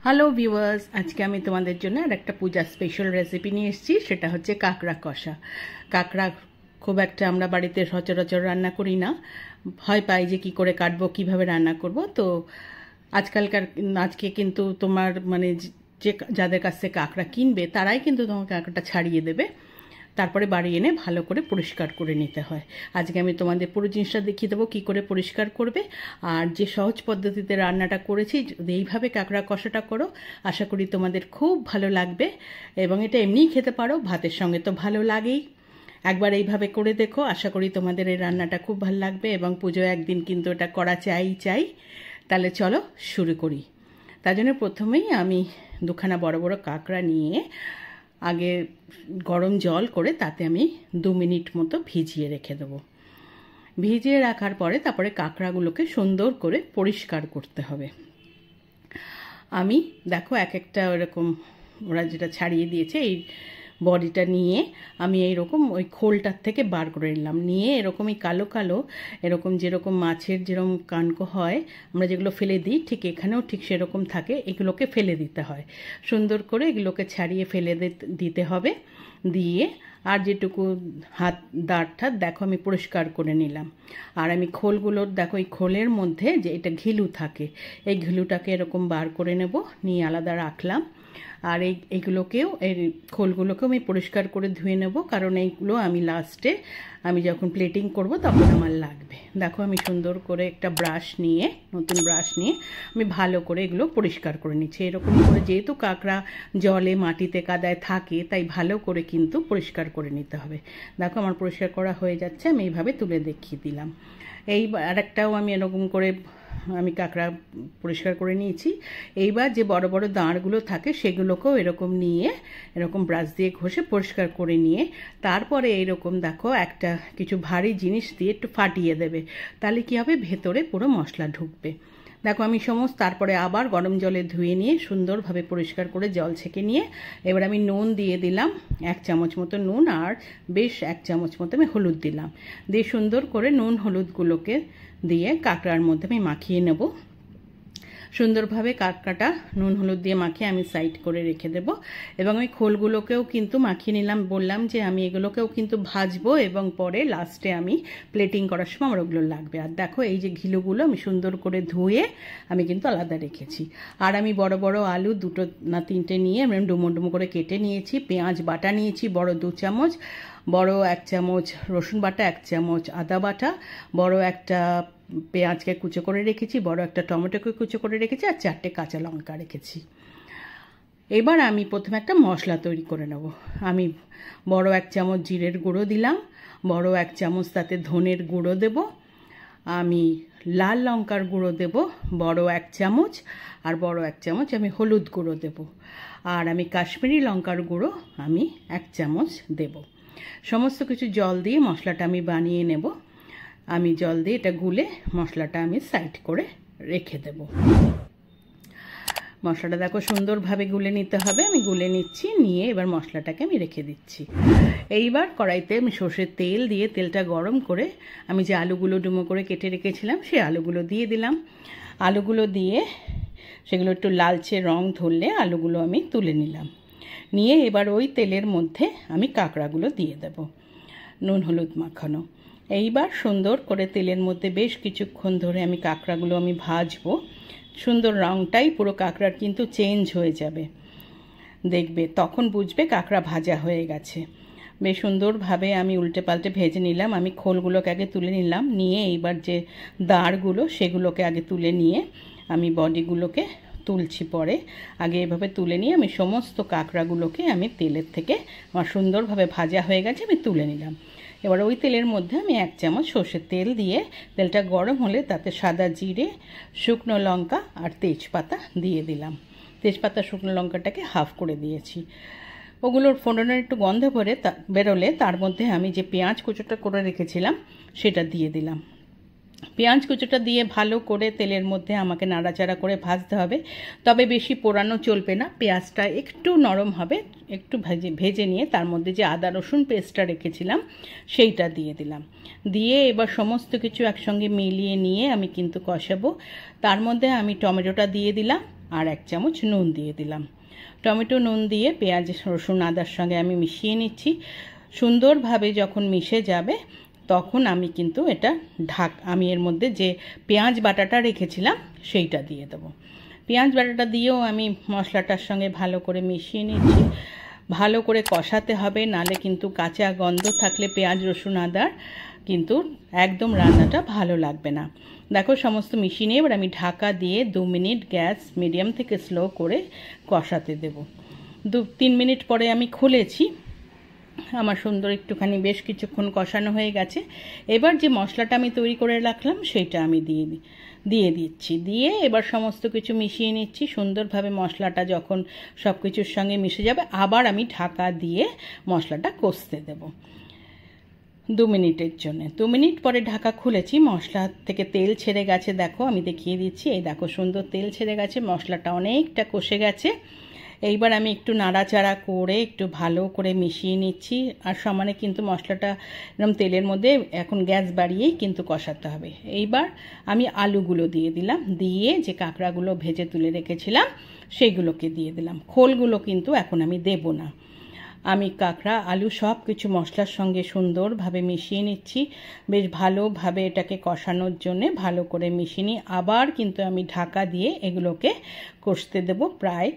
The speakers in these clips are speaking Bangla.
হ্যালো ভিউয়ার্স, আজকে আমি তোমাদের জন্য আর একটা পূজা স্পেশাল রেসিপি নিয়ে এসেছি। সেটা হচ্ছে কাঁকড়া কষা। কাঁকড়া খুব একটা আমরা বাড়িতে সচরাচর রান্না করি না, ভয় পাই যে কী করে কাটবো, কীভাবে রান্না করব। তো আজকে কিন্তু তোমার মানে যে যাদের কাছ থেকে কাঁকড়া কিনবে তারাই কিন্তু তোমার কাঁকড়াটা ছাড়িয়ে দেবে, তারপরে বাড়ি এনে ভালো করে পরিষ্কার করে নিতে হয়। আজকে আমি তোমাদের পুরো জিনিসটা দেখিয়ে দেবো কী করে পরিষ্কার করবে। আর যে সহজ পদ্ধতিতে রান্নাটা করেছি, যদি এইভাবে কাঁকড়া কষাটা করো, আশা করি তোমাদের খুব ভালো লাগবে। এবং এটা এমনিই খেতে পারো, ভাতের সঙ্গে তো ভালো লাগেই। একবার এইভাবে করে দেখো, আশা করি তোমাদের এই রান্নাটা খুব ভালো লাগবে। এবং পুজোয় একদিন কিন্তু এটা করা চাই। তাহলে চলো শুরু করি। তার জন্য প্রথমেই আমি দুখানা বড় বড় কাঁকড়া নিয়ে আগে গরম জল করে তাতে আমি 2 মিনিট মতো ভিজিয়ে রেখে দেবো। ভিজিয়ে রাখার পরে তারপরে কাঁকড়াগুলোকে সুন্দর করে পরিষ্কার করতে হবে। আমি দেখো এক একটা এরকম ওরা যেটা ছাড়িয়ে দিয়েছে এই বডিটা নিয়ে আমি এইরকম ওই খোলটার থেকে বার করে নিলাম। নিয়ে এরকমই কালো কালো এরকম যেরকম মাছের যেরকম কানকো হয় আমরা যেগুলো ফেলে দিই, ঠিক এখানেও ঠিক সেরকম থাকে। এগুলোকে ফেলে দিতে হয়, সুন্দর করে এগুলোকে ছাড়িয়ে ফেলে দিতে হবে। দিয়ে আর যেটুকু হাত দাঁড় ঠাত দেখো আমি পরিষ্কার করে নিলাম। আর আমি খোলগুলোর দেখো এই খোলের মধ্যে যে এটা ঘিলু থাকে, এই ঘিলুটাকে এরকম বার করে নেব, নিয়ে আলাদা রাখলাম। আর এইগুলোকেও এই খোলগুলোকেও আমি পরিষ্কার করে ধুয়ে নেব, কারণ এইগুলো আমি লাস্টে আমি যখন প্লেটিং করব তখন আমার লাগবে। দেখো আমি সুন্দর করে একটা ব্রাশ নিয়ে, নতুন ব্রাশ নিয়ে আমি ভালো করে এগুলো পরিষ্কার করে নিচ্ছি। এরকম করে, যেহেতু কাঁকড়া জলে মাটিতে কাদায় থাকে, তাই ভালো করে কিন্তু পরিষ্কার করে নিতে হবে। দেখো আমার পরিষ্কার করা হয়ে যাচ্ছে, আমি এইভাবে তুলে দেখিয়ে দিলাম। আরেকটাও আমি এরকম করে আমি কাঁকড়া পরিষ্কার করে নিয়েছি। এইবার যে বড় বড় দাঁড়গুলো থাকে সেগুলোকেও এরকম নিয়ে এরকম ব্রাশ দিয়ে ঘষে পরিষ্কার করে নিয়ে তারপরে এইরকম দেখো একটা কিছু ভারী জিনিস দিয়ে একটু ফাটিয়ে দেবে, তাহলে কী হবে, ভেতরে পুরো মশলা ঢুকবে। দেখো আমি তারপরে আবার গরম জলে ধুয়ে নিয়ে সুন্দরভাবে পরিষ্কার করে জল ছেঁকে নিয়ে এবার আমি নুন দিয়ে দিলাম, 1 চামচ মতো নুন, আর বেশ 1 চামচ মতো আমি হলুদ দিলাম। দিয়ে সুন্দর করে নুন হলুদগুলোকে দিয়ে কাঁকড়ার মধ্যে আমি মাখিয়ে নেব। সুন্দরভাবে কাঁকড়াটা নুন হলুদ দিয়ে মাখিয়ে আমি সাইড করে রেখে দেব। এবং ওই খোলগুলোকেও কিন্তু মাখিয়ে নিলাম, বললাম যে আমি এগুলোকেও কিন্তু ভাজবো এবং পরে লাস্টে আমি প্লেটিং করার সময় আমার ওগুলো লাগবে। আর দেখো এই যে ঘিলুগুলো আমি সুন্দর করে ধুয়ে আমি কিন্তু আলাদা রেখেছি। আর আমি বড় বড় আলু 2 না 3টে নিয়ে আমি ডুমো ডুমো করে কেটে নিয়েছি। পেঁয়াজ বাটা নিয়েছি বড় 2 চামচ, বড় 1 চামচ রসুন বাটা, 1 চামচ আদা বাটা, বড় একটা পেঁয়াজকে কুচো করে রেখেছি, বড় একটা টমেটোকে কুচো করে রেখেছি, আর 4টে কাঁচা লঙ্কা রেখেছি। এবার আমি প্রথমে একটা মশলা তৈরি করে নেব। আমি বড় 1 চামচ জিরের গুঁড়ো দিলাম, বড় 1 চামচ তাতে ধনের গুঁড়ো দেব, আমি লাল লঙ্কার গুঁড়ো দেব বড় 1 চামচ, আর বড় 1 চামচ আমি হলুদ গুঁড়ো দেব, আর আমি কাশ্মীরি লঙ্কার গুঁড়ো আমি 1 চামচ দেব। সমস্ত কিছু জল দিয়ে মশলাটা আমি বানিয়ে নেব। আমি জল দিয়ে এটা গুলে মশলাটা আমি সাইড করে রেখে দেব। মশলাটা দেখো সুন্দরভাবে গুলে নিতে হবে, আমি গুলে নিচ্ছি, নিয়ে এবার মশলাটাকে আমি রেখে দিচ্ছি। এইবার কড়াইতে আমি সর্ষের তেল দিয়ে তেলটা গরম করে আমি যে আলুগুলো ডুমো করে কেটে রেখেছিলাম সেই আলুগুলো দিয়ে দিলাম। আলুগুলো দিয়ে সেগুলো একটু লালচে রং ধরলে আলুগুলো আমি তুলে নিলাম। নিয়ে এবার ওই তেলের মধ্যে আমি কাঁকড়াগুলো দিয়ে দেব, নুন হলুদ মাখানো। এইবার সুন্দর করে তেলের মধ্যে বেশ কিছুক্ষণ ধরে আমি কাঁকড়াগুলো আমি ভাজবো। সুন্দর রংটাই পুরো কাঁকড়ার কিন্তু চেঞ্জ হয়ে যাবে, দেখবে তখন বুঝবে কাঁকড়া ভাজা হয়ে গেছে। বেশ সুন্দরভাবে আমি উল্টে পাল্টে ভেজে নিলাম। আমি খোলগুলোকে আগে তুলে নিলাম, নিয়ে এইবার যে দাঁড়গুলো সেগুলোকে আগে তুলে নিয়ে আমি বডিগুলোকে তুলছি পরে। আগে এভাবে তুলে নিয়ে আমি সমস্ত কাঁকড়াগুলোকে আমি তেলের থেকে আমার সুন্দরভাবে ভাজা হয়ে গেছে আমি তুলে নিলাম। এবার ওই তেলের মধ্যে আমি 1 চামচ সর্ষের তেল দিয়ে তেলটা গরম হলে তাতে সাদা জিরে, শুকনো লঙ্কা আর তেজপাতা দিয়ে দিলাম। তেজপাতা শুকনো লঙ্কাটাকে হাফ করে দিয়েছি। ওগুলোর ফোড়নের একটু গন্ধ বেরোলে তার মধ্যে আমি যে পেঁয়াজ কুচোটা করে রেখেছিলাম সেটা দিয়ে দিলাম। পেঁয়াজ কুচোটা দিয়ে ভালো করে তেলের মধ্যে আমাকে নাড়াচাড়া করে ভাজতে হবে, তবে বেশি পোড়ানো চলবে না। পেঁয়াজটা একটু নরম হবে, একটু ভেজে নিয়ে তার মধ্যে যে আদা রসুন পেস্টটা রেখেছিলাম সেইটা দিয়ে দিলাম। দিয়ে এবার সমস্ত কিছু একসঙ্গে মিলিয়ে নিয়ে আমি কিন্তু কষাবো। তার মধ্যে আমি টমেটোটা দিয়ে দিলাম, আর 1 চামচ নুন দিয়ে দিলাম। টমেটো নুন দিয়ে পেঁয়াজ রসুন আদার সঙ্গে আমি মিশিয়ে নিচ্ছি। সুন্দরভাবে যখন মিশে যাবে তখন আমি কিন্তু এটা আমি এর মধ্যে যে পেঁয়াজ বাটাটা রেখেছিলাম সেইটা দিয়ে দেবো। পেঁয়াজ বাটাটা দিয়েও আমি মশলাটার সঙ্গে ভালো করে মিশিয়ে নিচ্ছি। ভালো করে কষাতে হবে, নালে কিন্তু কাঁচা গন্ধ থাকলে পেঁয়াজ রসুন আদার কিন্তু একদম রান্নাটা ভালো লাগবে না। দেখো সমস্ত মিশিয়ে নিয়ে এবার আমি ঢাকা দিয়ে 2 মিনিট গ্যাস মিডিয়াম থেকে স্লো করে কষাতে দেব। 2-3 মিনিট পরে আমি খুলেছি, আমার সুন্দর একটুখানি বেশ কিছুক্ষণ কষানো হয়ে গেছে। এবার যে মশলাটা আমি তৈরি করে রাখলাম সেটা আমি দিয়ে দিচ্ছি। দিয়ে এবার সমস্ত কিছু মিশিয়ে নিচ্ছি। সুন্দরভাবে মশলাটা যখন সব কিছুর সঙ্গে মিশে যাবে আবার আমি ঢাকা দিয়ে মশলাটা কষতে দেব 2 মিনিটের জন্য। 2 মিনিট পরে ঢাকা খুলেছি, মশলা থেকে তেল ছেড়ে গেছে। দেখো আমি দেখিয়ে দিচ্ছি, এই দেখো সুন্দর তেল ছেড়ে গেছে, মশলাটা অনেকটা কষে গেছে। এইবার আমি একটু নাড়াচাড়া করে একটু ভালো করে মিশিয়ে নিচ্ছি। আর সমানে কিন্তু মশলাটা এরকম তেলের মধ্যে এখন গ্যাস বাড়িয়েই কিন্তু কষাতে হবে। এইবার আমি আলুগুলো দিয়ে দিলাম, দিয়ে যে কাঁকড়াগুলো ভেজে তুলে রেখেছিলাম সেইগুলোকে দিয়ে দিলাম। খোলগুলো কিন্তু এখন আমি দেব না। আমি কাঁকড়া আলু সব কিছু মশলার সঙ্গে সুন্দরভাবে মিশিয়ে নিচ্ছি। বেশ ভালোভাবে এটাকে কষানোর জন্যে ভালো করে মিশিয়ে নিই। আবার কিন্তু আমি ঢাকা দিয়ে এগুলোকে কষতে দেব প্রায়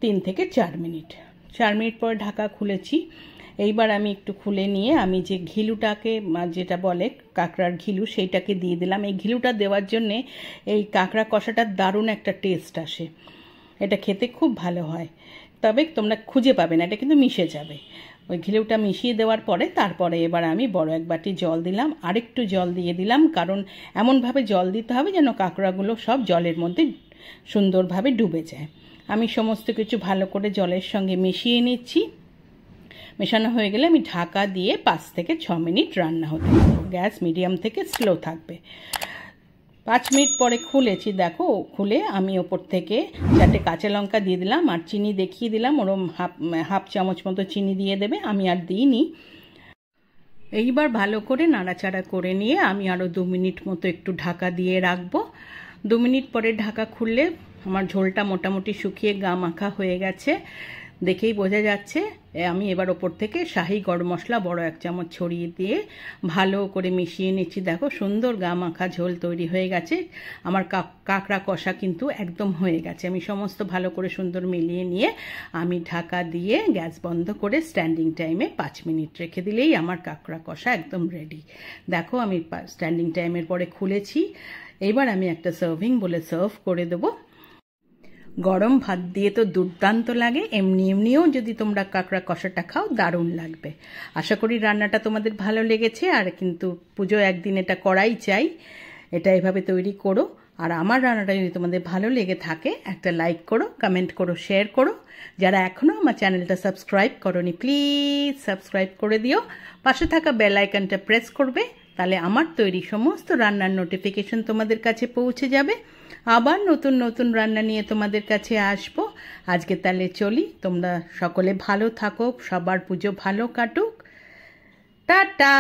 3 থেকে 4 মিনিট। 4 মিনিট পর ঢাকা খুলেছি। এইবার আমি একটু খুলে নিয়ে আমি যে ঘিলুটাকে যেটা বলে কাঁকড়ার ঘিলু সেইটাকে দিয়ে দিলাম। এই ঘিলুটা দেওয়ার জন্যে এই কাঁকড়া কষাটার দারুণ একটা টেস্ট আসে, এটা খেতে খুব ভালো হয়। তবে তোমরা খুঁজে পাবে না, এটা কিন্তু মিশে যাবে। ওই ঘিলুটা মিশিয়ে দেওয়ার পরে তারপরে এবার আমি বড় 1 বাটি জল দিলাম, আরেকটু জল দিয়ে দিলাম, কারণ এমনভাবে জল দিতে হবে যেন কাঁকড়াগুলো সব জলের মধ্যে সুন্দরভাবে ডুবে যায়। আমি সমস্ত কিছু ভালো করে জলের সঙ্গে মিশিয়ে নিচ্ছি। মেশানো হয়ে গেলে আমি ঢাকা দিয়ে 5 থেকে 6 মিনিট রান্না হতে দেবো। গ্যাস মিডিয়াম থেকে স্লো থাকবে। 5 মিনিট পরে খুলেছি, দেখো খুলে আমি ওপর থেকে 4টে কাঁচা লঙ্কা দিয়ে দিলাম আর চিনি দেখিয়ে দিলাম, ওরম হাফ চামচ মতো চিনি দিয়ে দেবে, আমি আর দিইনি। এইবার ভালো করে নাড়াচাড়া করে নিয়ে আমি আরও 2 মিনিট মতো একটু ঢাকা দিয়ে রাখবো। 2 মিনিট পরে ঢাকা খুললে আমার ঝোলটা মোটামুটি শুকিয়ে গা মাখা হয়ে গেছে, দেখেই বোঝা যাচ্ছে। আমি এবার ওপর থেকে শাহি গরম মশলা বড় 1 চামচ ছড়িয়ে দিয়ে ভালো করে মিশিয়ে নিচ্ছি। দেখো সুন্দর গা মাখা ঝোল তৈরি হয়ে গেছে। আমার কাঁকড়া কষা কিন্তু একদম হয়ে গেছে। আমি সমস্ত ভালো করে সুন্দর মিলিয়ে নিয়ে আমি ঢাকা দিয়ে গ্যাস বন্ধ করে স্ট্যান্ডিং টাইমে 5 মিনিট রেখে দিলেই আমার কাঁকড়া কষা একদম রেডি। দেখো আমি স্ট্যান্ডিং টাইমের পরে খুলেছি। এবার আমি একটা সার্ভিং বলে সার্ভ করে দেবো। গরম ভাত দিয়ে তো দুর্দান্ত লাগে, এমনিও যদি তোমরা কাঁকড়া কষাটা খাও দারুণ লাগবে। আশা করি রান্নাটা তোমাদের ভালো লেগেছে, আর কিন্তু পুজো একদিন এটা করাই চাই। এটা এভাবে তৈরি করো। আর আমার রান্নাটা যদি তোমাদের ভালো লেগে থাকে একটা লাইক করো, কমেন্ট করো, শেয়ার করো। যারা এখনও আমার চ্যানেলটা সাবস্ক্রাইব করোনি প্লিজ সাবস্ক্রাইব করে দিও। পাশে থাকা বেল আইকনটা প্রেস করবে, তাহলে আমার তৈরি সমস্ত রান্নার নোটিফিকেশন তোমাদের কাছে পৌঁছে যাবে। আবার নতুন নতুন রান্না নিয়ে তোমাদের কাছে আসবো। আজকে তাহলে চলি, তোমরা সকলে ভালো থাকো, সবার পুজো ভালো কাটুক। টাটা।